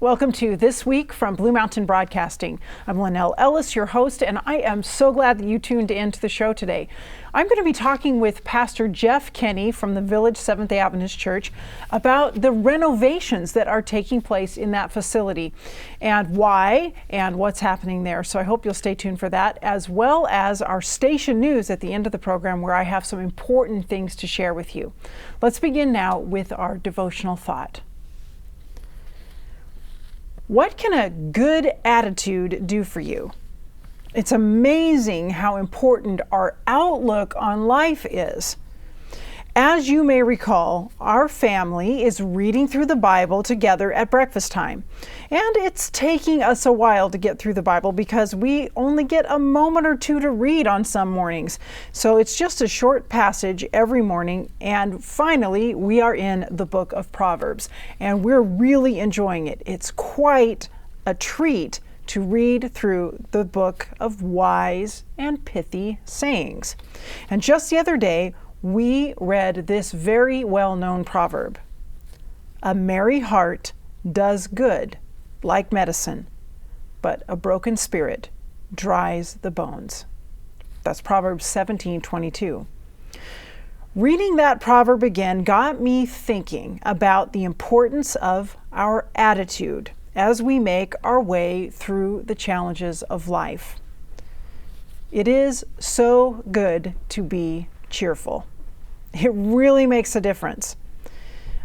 Welcome to This Week from Blue Mountain Broadcasting. I'm Lynelle Ellis, your host, and I am so glad that you tuned in to the show today. I'm going to be talking with Pastor Jeff Kinne from the Village Seventh-day Adventist Church about the renovations that are taking place in that facility and why and what's happening there. So I hope you'll stay tuned for that, as well as our station news at the end of the program, where I have some important things to share with you. Let's begin now with our devotional thought. What can a good attitude do for you? It's amazing how important our outlook on life is. As you may recall, our family is reading through the Bible together at breakfast time. And it's taking us a while to get through the Bible because we only get a moment or two to read on some mornings. So it's just a short passage every morning. And finally, we are in the book of Proverbs. And we're really enjoying it. It's quite a treat to read through the book of wise and pithy sayings. And just the other day, we read this very well-known proverb. A merry heart does good, like medicine, but a broken spirit dries the bones. That's Proverbs 17:22. Reading that proverb again got me thinking about the importance of our attitude as we make our way through the challenges of life. It is so good to be cheerful. It really makes a difference.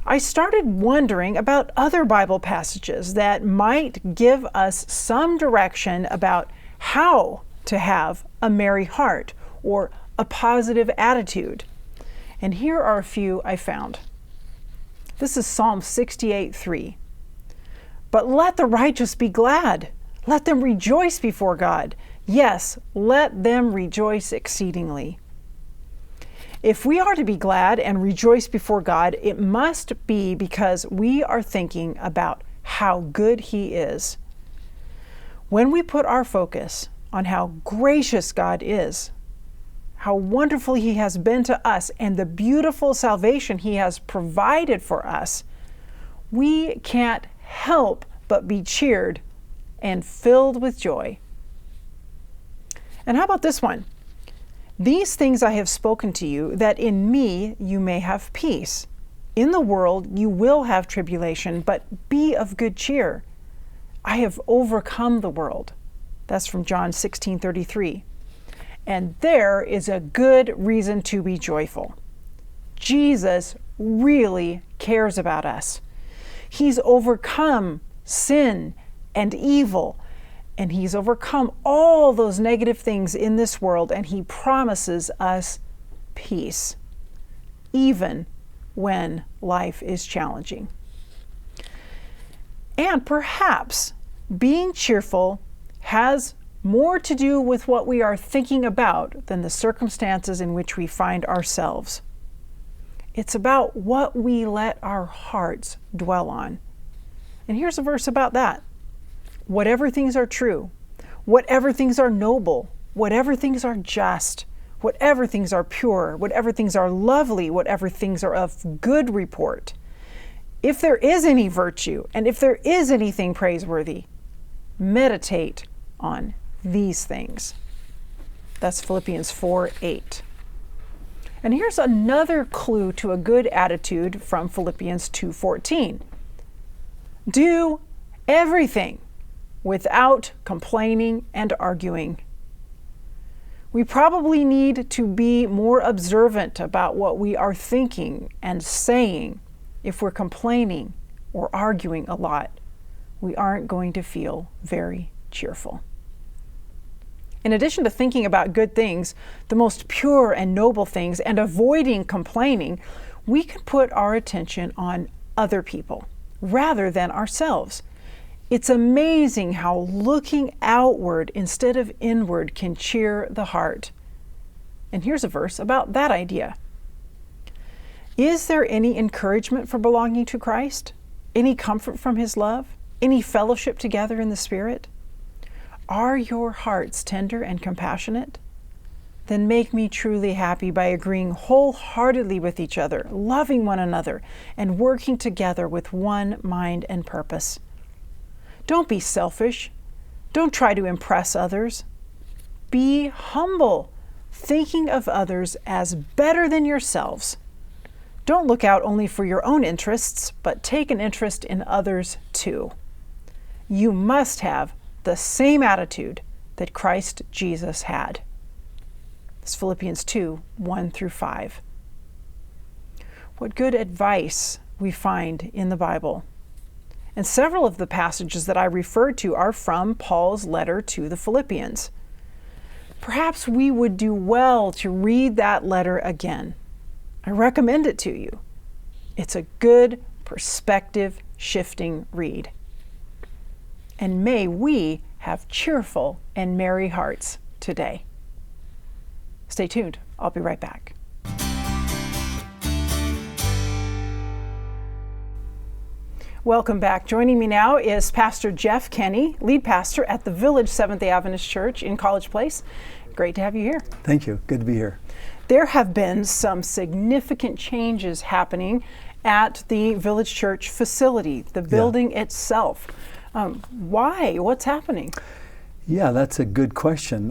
I started wondering about other Bible passages that might give us some direction about how to have a merry heart or a positive attitude. And here are a few I found. This is Psalm 68:3. But let the righteous be glad. Let them rejoice before God. Yes, let them rejoice exceedingly. If we are to be glad and rejoice before God, it must be because we are thinking about how good He is. When we put our focus on how gracious God is, how wonderful He has been to us, and the beautiful salvation He has provided for us, we can't help but be cheered and filled with joy. And how about this one? These things I have spoken to you, that in me you may have peace. In the world you will have tribulation, but be of good cheer. I have overcome the world. That's from John 16:33. And there is a good reason to be joyful. Jesus really cares about us. He's overcome sin and evil. And He's overcome all those negative things in this world, and He promises us peace, even when life is challenging. And perhaps being cheerful has more to do with what we are thinking about than the circumstances in which we find ourselves. It's about what we let our hearts dwell on. And here's a verse about that. Whatever things are true, whatever things are noble, whatever things are just, whatever things are pure, whatever things are lovely, whatever things are of good report, if there is any virtue and if there is anything praiseworthy, meditate on these things. That's Philippians 4:8. And here's another clue to a good attitude from Philippians 2:14. Do everything without complaining and arguing. We probably need to be more observant about what we are thinking and saying. If we're complaining or arguing a lot, we aren't going to feel very cheerful. In addition to thinking about good things, the most pure and noble things, and avoiding complaining, we can put our attention on other people rather than ourselves. It's amazing how looking outward instead of inward can cheer the heart. And here's a verse about that idea. Is there any encouragement from belonging to Christ? Any comfort from His love? Any fellowship together in the Spirit? Are your hearts tender and compassionate? Then make me truly happy by agreeing wholeheartedly with each other, loving one another, and working together with one mind and purpose. Don't be selfish. Don't try to impress others. Be humble, thinking of others as better than yourselves. Don't look out only for your own interests, but take an interest in others too. You must have the same attitude that Christ Jesus had. It's Philippians 2, 1 through 5. What good advice we find in the Bible. And several of the passages that I referred to are from Paul's letter to the Philippians. Perhaps we would do well to read that letter again. I recommend it to you. It's a good perspective-shifting read. And may we have cheerful and merry hearts today. Stay tuned. I'll be right back. Welcome back. Joining me now is Pastor Jeff Kinne, lead pastor at the Village Seventh-day Adventist Church in College Place. Great to have you here. Thank you. Good to be here. There have been some significant changes happening at the Village Church facility, the building itself. Why? What's happening? Yeah, that's a good question.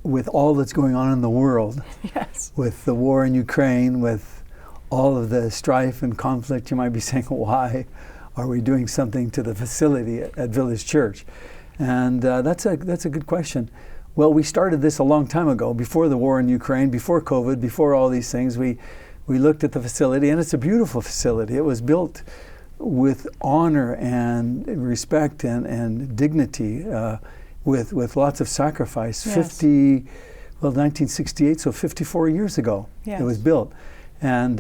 With all that's going on in the world, Yes. with the war in Ukraine, with all of the strife and conflict, you might be saying, why are we doing something to the facility at Village Church? And that's a good question. Well, we started this a long time ago, before the war in Ukraine, before COVID, before all these things. We looked at the facility, and it's a beautiful facility. It was built with honor and respect and dignity, with lots of sacrifice. Yes. 1968, so 54 years ago, Yes. It was built. And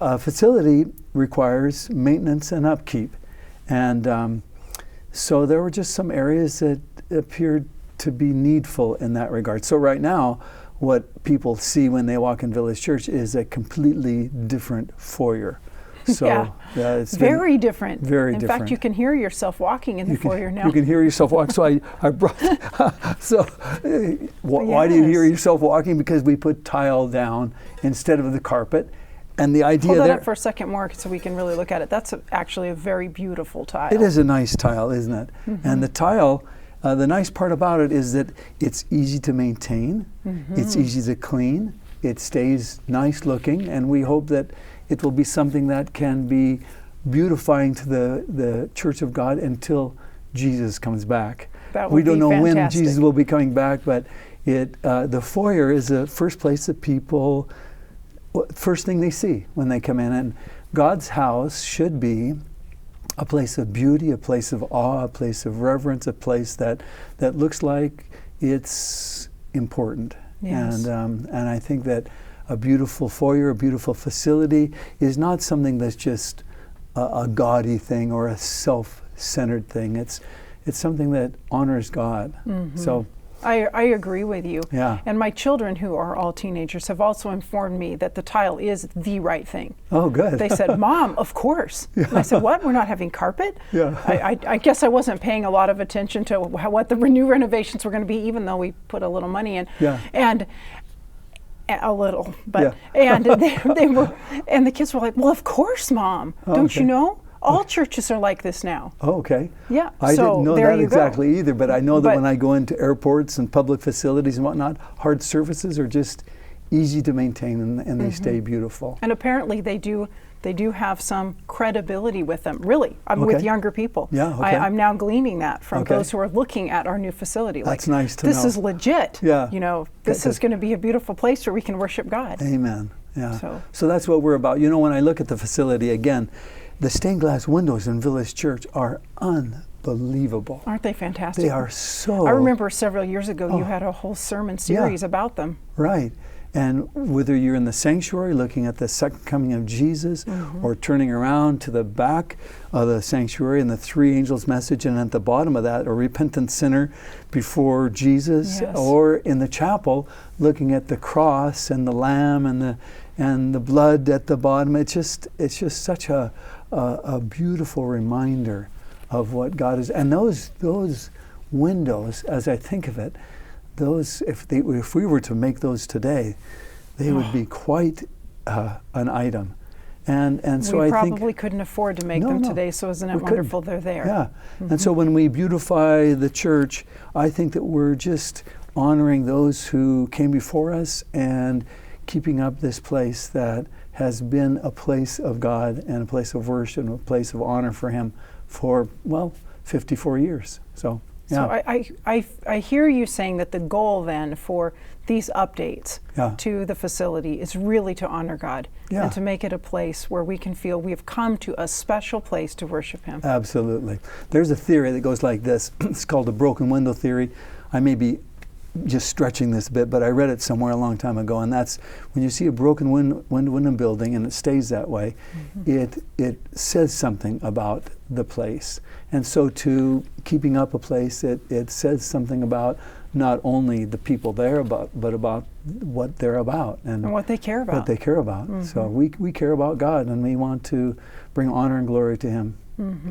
a facility requires maintenance and upkeep. And so there were just some areas that appeared to be needful in that regard. So right now, what people see when they walk in Village Church is a completely different foyer. So it's very different. Very in different. fact, you can hear yourself walking in the foyer now. You can hear yourself walk. So I brought. So why do you hear yourself walking? Because we put tile down instead of the carpet, and the idea Hold that there. up for a second more so we can really look at it. That's actually a very beautiful tile. It is a nice tile, isn't it? Mm-hmm. And the tile. The nice part about it is that it's easy to maintain, it's easy to clean, it stays nice looking, and we hope that it will be something that can be beautifying to the Church of God until Jesus comes back. We don't know when Jesus will be coming back, but the foyer is the first place that people, first thing they see when they come in. And God's house should be a place of beauty, a place of awe, a place of reverence, a place that looks like it's important. Yes. And I think that a beautiful foyer, a beautiful facility is not something that's just a gaudy thing or a self-centered thing. It's something that honors God. So I agree with you. Yeah. And my children, who are all teenagers, have also informed me that the tile is the right thing. Oh, good. They said, Mom, of course. Yeah. And I said, what? We're not having carpet? Yeah. I guess I wasn't paying a lot of attention to what the new renovations were going to be, even though we put a little money in. Yeah. And a little, but and they were, and the kids were like, well, of course, Mom. Don't you know? All churches are like this now. Oh, okay. Yeah. I didn't know that exactly either, but I know that when I go into airports and public facilities and whatnot, hard surfaces are just easy to maintain and they stay beautiful. And apparently they do have some credibility with them. Really, with younger people. Yeah, okay. I'm now gleaning that from those who are looking at our new facility. That's nice to know. This is legit. Yeah. This is going to be a beautiful place where we can worship God. Amen. Yeah. So that's what we're about. When I look at the facility again, the stained glass windows in Village Church are unbelievable. Aren't they fantastic? They are so... I remember several years ago you had a whole sermon series about them. Right. And whether you're in the sanctuary looking at the second coming of Jesus or turning around to the back of the sanctuary and the three angels' message, and at the bottom of that, a repentant sinner before Jesus, or in the chapel looking at the cross and the lamb and the blood at the bottom, it's just such a beautiful reminder of what God is. And those windows, as I think of it, those, if we were to make those today, they would be quite an item. And so we I probably think couldn't afford to make them today, so isn't it wonderful they're there? Yeah. And so when we beautify the church, I think that we're just honoring those who came before us and keeping up this place that has been a place of God and a place of worship and a place of honor for Him for, 54 years. So, yeah. So I hear you saying that the goal then for these updates to the facility is really to honor God and to make it a place where we can feel we have come to a special place to worship Him. Absolutely. There's a theory that goes like this. It's called the broken window theory. I may be just stretching this a bit, but I read it somewhere a long time ago, and that's when you see a broken window in a building and it stays that way, it says something about the place. And so to keeping up a place, it says something about not only the people there, but about what they're about and what they care about. What they care about. So we care about God, and we want to bring honor and glory to Him.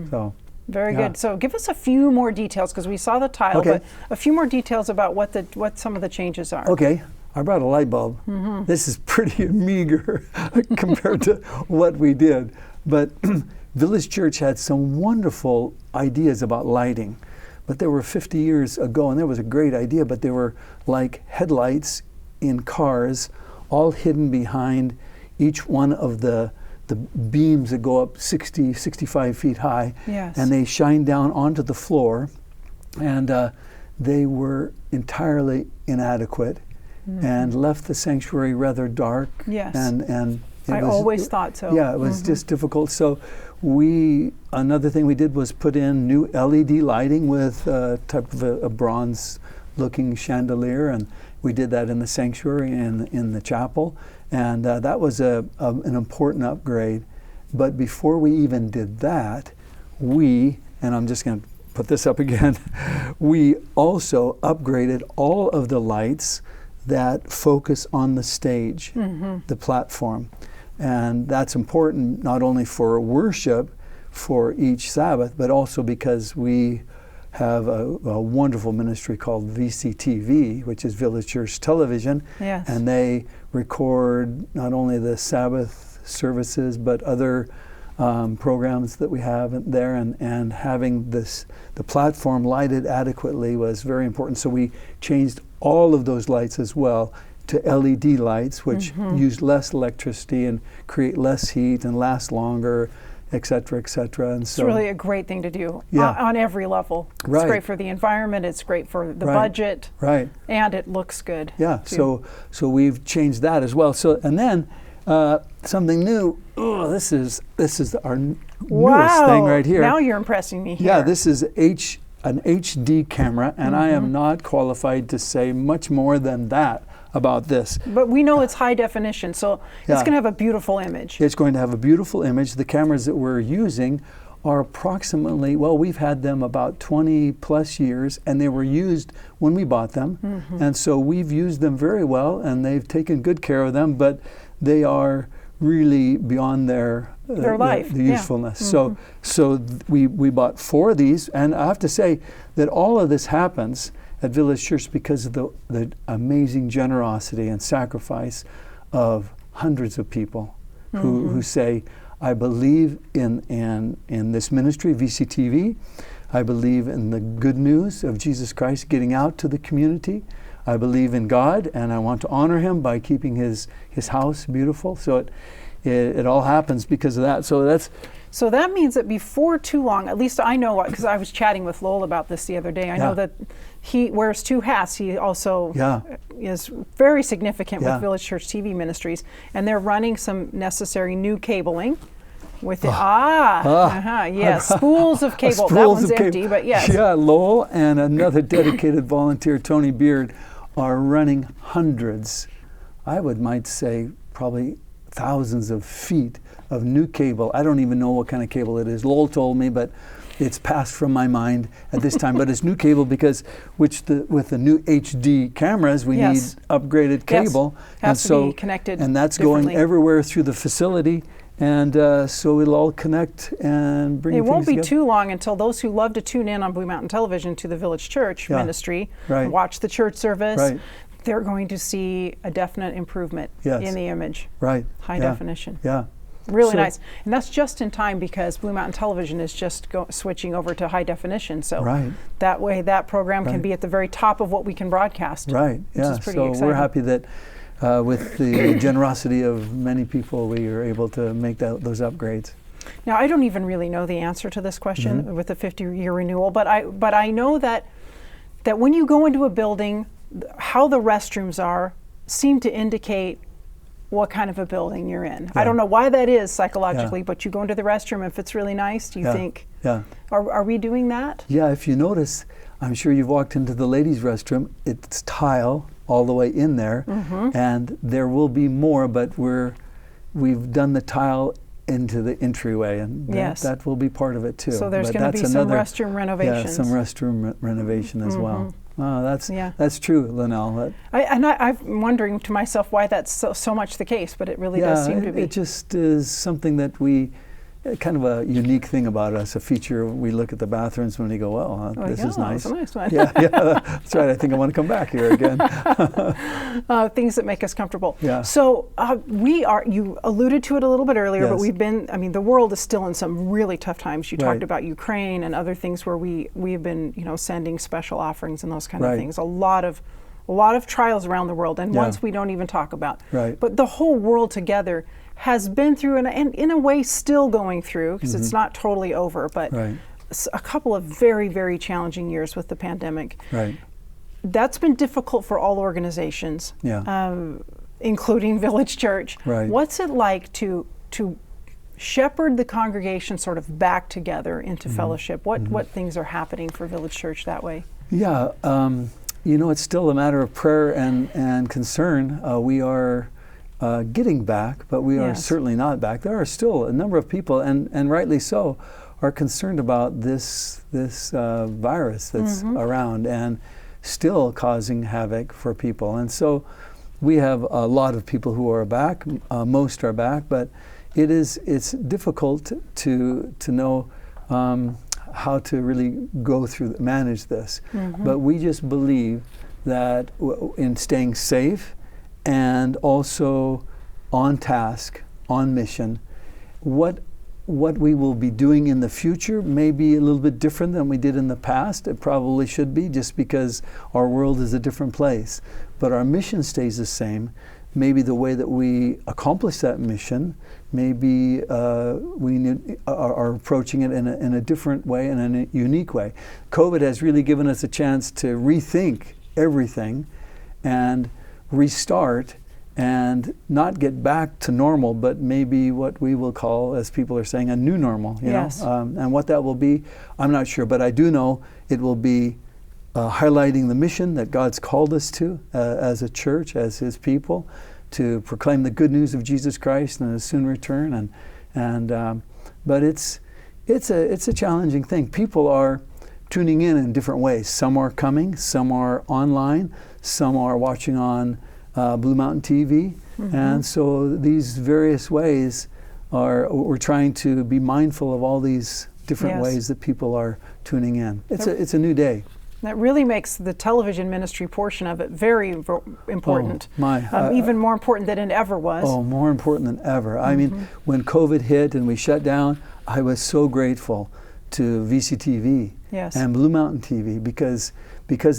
So. Very good. So give us a few more details, because we saw the tile, but a few more details about what some of the changes are. Okay. I brought a light bulb. This is pretty meager compared to what we did. But Village Church had some wonderful ideas about lighting. But they were 50 years ago, and there was a great idea, but they were like headlights in cars, all hidden behind each one of the beams that go up 60, 65 feet high, and they shine down onto the floor, and they were entirely inadequate and left the sanctuary rather dark. And I always thought so. Yeah, it was just difficult. So another thing we did was put in new LED lighting with type of a bronze-looking chandelier, and we did that in the sanctuary and in the chapel. And that was an important upgrade. But before we even did that, and I'm just going to put this up again, we also upgraded all of the lights that focus on the stage, the platform. And that's important not only for worship for each Sabbath, but also because we have a wonderful ministry called VCTV, which is Village Church Television. And they record not only the Sabbath services, but other programs that we have there. And having the platform lighted adequately was very important. So we changed all of those lights as well to LED lights, which use less electricity and create less heat and last longer, et cetera, et cetera. And so it's really a great thing to do on every level. It's great for the environment, it's great for the budget, and it looks good. So we've changed that as well. So and then something new. Oh, this is our newest thing right here. Now you're impressing me here. Yeah, this is an HD camera, and I am not qualified to say much more than that about this. But we know it's high definition, so it's going to have a beautiful image. It's going to have a beautiful image. The cameras that we're using are approximately, we've had them about 20 plus years, and they were used when we bought them. And so we've used them very well, and they've taken good care of them, but they are really beyond their life, the usefulness. So we bought 4 of these, and I have to say that all of this happens at Village Church because of the amazing generosity and sacrifice of hundreds of people who say, I believe in this ministry, VCTV. I believe in the good news of Jesus Christ getting out to the community. I believe in God, and I want to honor Him by keeping His house beautiful. So it all happens because of that. So that means that before too long, at least I know, because I was chatting with Lowell about this the other day, I know that he wears 2 hats. He also is very significant with Village Church TV Ministries, and they're running some necessary new cabling with it. Spools of cable. That one's empty, but yes. Yeah, Lowell and another dedicated volunteer, Tony Beard, are running hundreds, might say probably thousands of feet of new cable. I don't even know what kind of cable it is. Lowell told me, but it's passed from my mind at this time. But it's new cable because with the new HD cameras, we need upgraded cable. Has to be connected and that's going everywhere through the facility. And so it'll all connect and bring things together. It won't be too long until those who love to tune in on Blue Mountain Television to the Village Church ministry, watch the church service, they're going to see a definite improvement in the image. High definition. Really nice. And that's just in time because Blue Mountain Television is just switching over to high definition. So that way that program can be at the very top of what we can broadcast. Right, which is pretty exciting. We're happy that with the generosity of many people, we are able to make those upgrades. Now, I don't even really know the answer to this question with the 50-year renewal, but I know that when you go into a building, how the restrooms are seem to indicate what kind of a building you're in. Yeah. I don't know why that is psychologically, but you go into the restroom, if it's really nice, do you think, are we doing that? Yeah, if you notice, I'm sure you've walked into the ladies' restroom, it's tile all the way in there, and there will be more, but we've done the tile into the entryway, and that will be part of it too. So there's going to be some restroom renovations. Yeah, some restroom renovation as well. Oh, that's true, Lynelle. I'm wondering to myself why that's so much the case, but it really does seem to be. It just is something that we, kind of a unique thing about us, a feature. We look at the bathrooms when we go, well, this is nice. It's a nice one. Yeah, that's right. I think I want to come back here again. Things that make us comfortable. Yeah. So you alluded to it a little bit earlier, but the world is still in some really tough times. You talked about Ukraine and other things where we've been, sending special offerings and those kind of things. A lot of trials around the world, and ones we don't even talk about. Right. But the whole world together has been through, and in a way still going through, because it's not totally over, but a couple of very, very challenging years with the pandemic. Right. That's been difficult for all organizations, including Village Church. Right. What's it like to shepherd the congregation sort of back together into fellowship? What things are happening for Village Church that way? Yeah, it's still a matter of prayer and concern. We are getting back, but we are certainly not back. There are still a number of people, and rightly so, are concerned about this virus that's around and still causing havoc for people. And so we have a lot of people who are back. Most are back, but it's difficult to know how to really manage this. But we just believe that in staying safe and also on task, on mission, what we will be doing in the future may be a little bit different than we did in the past. It probably should be, just because our world is a different place. But our mission stays the same. Maybe the way that we accomplish that mission, maybe we are approaching it in a different way and in a unique way. COVID has really given us a chance to rethink everything and restart and not get back to normal, but maybe what we will call, as people are saying, a new normal. You know? And what that will be, I'm not sure, but I do know it will be highlighting the mission that God's called us to as a church, as His people, to proclaim the good news of Jesus Christ and His soon return. But it's a challenging thing. People are tuning in different ways. Some are coming, some are online, some are watching on Blue Mountain TV, and so these various ways we're trying to be mindful of all these different ways that people are tuning in. It's a new day. That really makes the television ministry portion of it very important. Even more important than it ever was. Oh, more important than ever. I mean, when COVID hit and we shut down, I was so grateful to VCTV and Blue Mountain TV because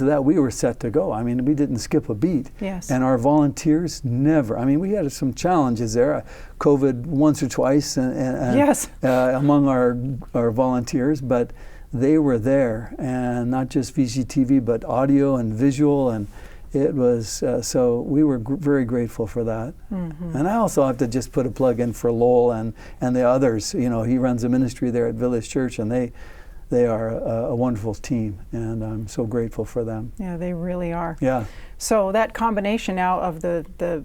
of that we were set to go. I mean, we didn't skip a beat. And our volunteers never. I mean, we had some challenges there. COVID once or twice among our volunteers, but they were there, and not just VCTV, but audio and visual, and it was, so we were very grateful for that. And I also have to just put a plug in for Lowell and the others. He runs a ministry there at Village Church, and they are a wonderful team, and I'm so grateful for them. Yeah, they really are. Yeah. So that combination now of the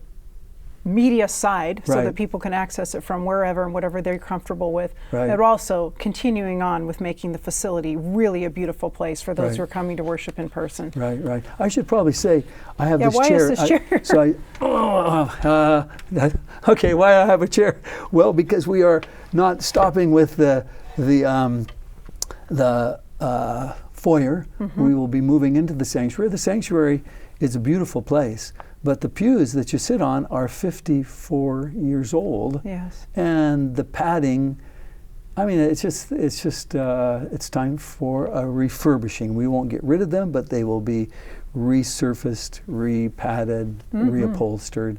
media side, so that people can access it from wherever and whatever they're comfortable with, but also continuing on with making the facility really a beautiful place for those who are coming to worship in person. Right. I should probably say I have this why chair. Is this chair? Okay, why I have a chair? Well, because we are not stopping with the foyer. We will be moving into the sanctuary. The sanctuary is a beautiful place, But the pews that you sit on are 54 years old. Yes. And the padding, I mean, it's time for a refurbishing. We won't get rid of them, but they will be resurfaced, repadded, reupholstered.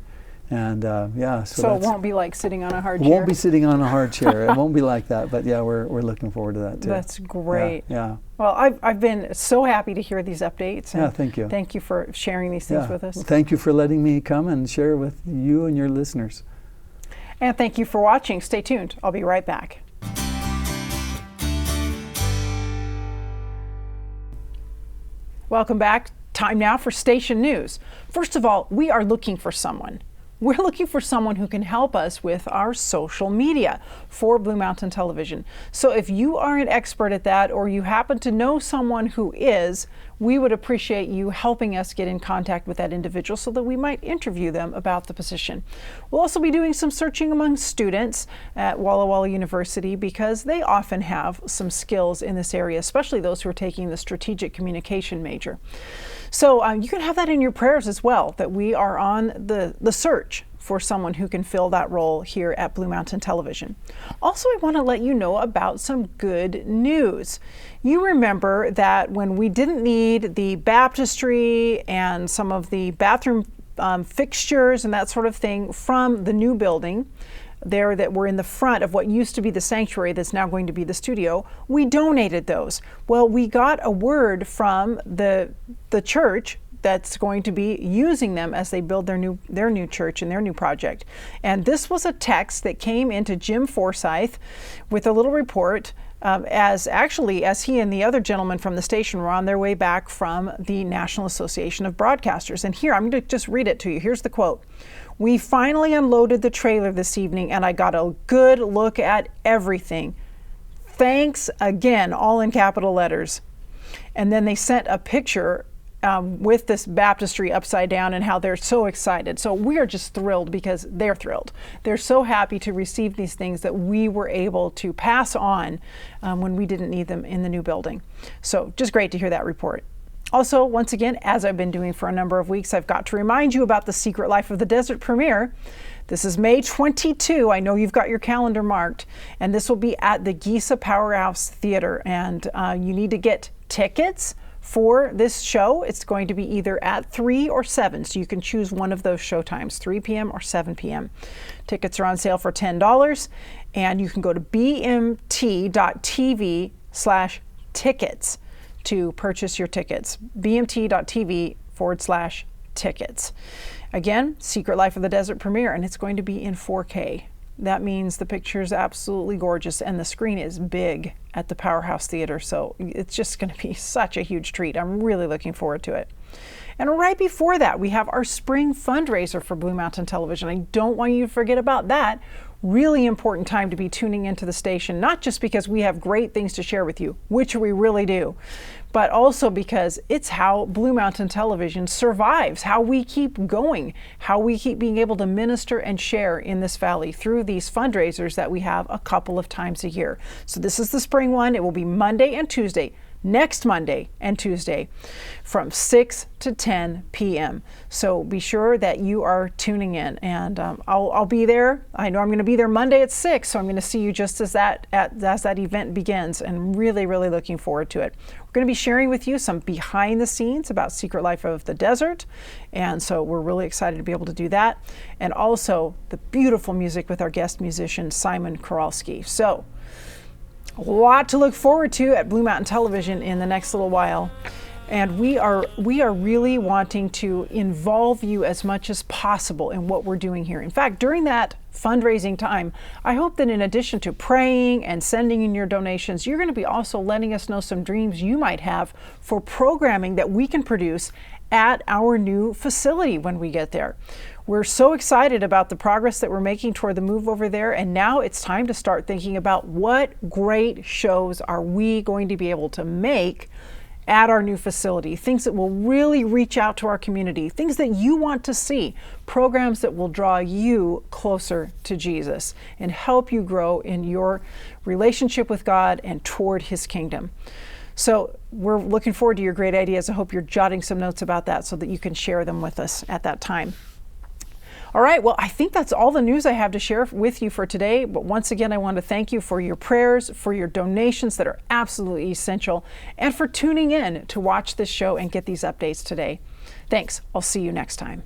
And so it won't be like sitting on a hard chair. It won't be sitting on a hard chair. It won't be like that. But yeah, we're looking forward to that too. That's great. Yeah. Well, I've been so happy to hear these updates. And thank you. Thank you for sharing these things with us. Thank you for letting me come and share with you and your listeners. And thank you for watching. Stay tuned. I'll be right back. Welcome back. Time now for station news. First of all, we are looking for someone. We're looking for someone who can help us with our social media for Blue Mountain Television. So if you are an expert at that, or you happen to know someone who is, we would appreciate you helping us get in contact with that individual so that we might interview them about the position. We'll also be doing some searching among students at Walla Walla University, because they often have some skills in this area, especially those who are taking the strategic communication major. So you can have that in your prayers as well, that we are on the search for someone who can fill that role here at Blue Mountain Television. Also, I want to let you know about some good news. You remember that when we didn't need the baptistry and some of the bathroom fixtures and that sort of thing from the new building there that were in the front of what used to be the sanctuary that's now going to be the studio, we donated those. Well, we got a word from the church that's going to be using them as they build their new church and their new project. And this was a text that came into Jim Forsyth with a little report as he and the other gentleman from the station were on their way back from the National Association of Broadcasters. And here, I'm going to just read it to you. Here's the quote. "We finally unloaded the trailer this evening and I got a good look at everything. Thanks again," all in capital letters. And then they sent a picture with this baptistry upside down and how they're so excited. So we are just thrilled because they're thrilled. They're so happy to receive these things that we were able to pass on when we didn't need them in the new building. So just great to hear that report. Also, once again, as I've been doing for a number of weeks, I've got to remind you about the Secret Life of the Desert premiere. This is May 22. I know you've got your calendar marked, and this will be at the Giza Powerhouse Theater. And you need to get tickets for this show. It's going to be either at 3 or 7, so you can choose one of those show times, 3 p.m. or 7 p.m. Tickets are on sale for $10, and you can go to bmt.tv/tickets to purchase your tickets. bmt.tv/tickets. Again, Secret Life of the Desert premiere, and it's going to be in 4K. That means the picture is absolutely gorgeous, and the screen is big at the Powerhouse Theater, so it's just going to be such a huge treat. I'm really looking forward to it. And right before that, we have our spring fundraiser for Blue Mountain Television. I don't want you to forget about that. Really important time to be tuning into the station, not just because we have great things to share with you, which we really do, but also because it's how Blue Mountain Television survives, how we keep going, how we keep being able to minister and share in this valley through these fundraisers that we have a couple of times a year. So this is the spring one. It will be Monday and Tuesday, next Monday and Tuesday from 6 to 10 p.m. So be sure that you are tuning in, and I'll be there. I know I'm going to be there Monday at 6, so I'm going to see you just as that event begins, and really looking forward to it. We're going to be sharing with you some behind the scenes about Secret Life of the Desert, and so we're really excited to be able to do that, and also the beautiful music with our guest musician Simon Kowalski. So a lot to look forward to at Blue Mountain Television in the next little while. And we are really wanting to involve you as much as possible in what we're doing here. In fact, during that fundraising time, I hope that in addition to praying and sending in your donations, you're going to be also letting us know some dreams you might have for programming that we can produce at our new facility when we get there. We're so excited about the progress that we're making toward the move over there, and now it's time to start thinking about what great shows are we going to be able to make at our new facility, things that will really reach out to our community, things that you want to see, programs that will draw you closer to Jesus and help you grow in your relationship with God and toward His kingdom. So we're looking forward to your great ideas. I hope you're jotting some notes about that so that you can share them with us at that time. All right, well, I think that's all the news I have to share with you for today. But once again, I want to thank you for your prayers, for your donations that are absolutely essential, and for tuning in to watch this show and get these updates today. Thanks. I'll see you next time.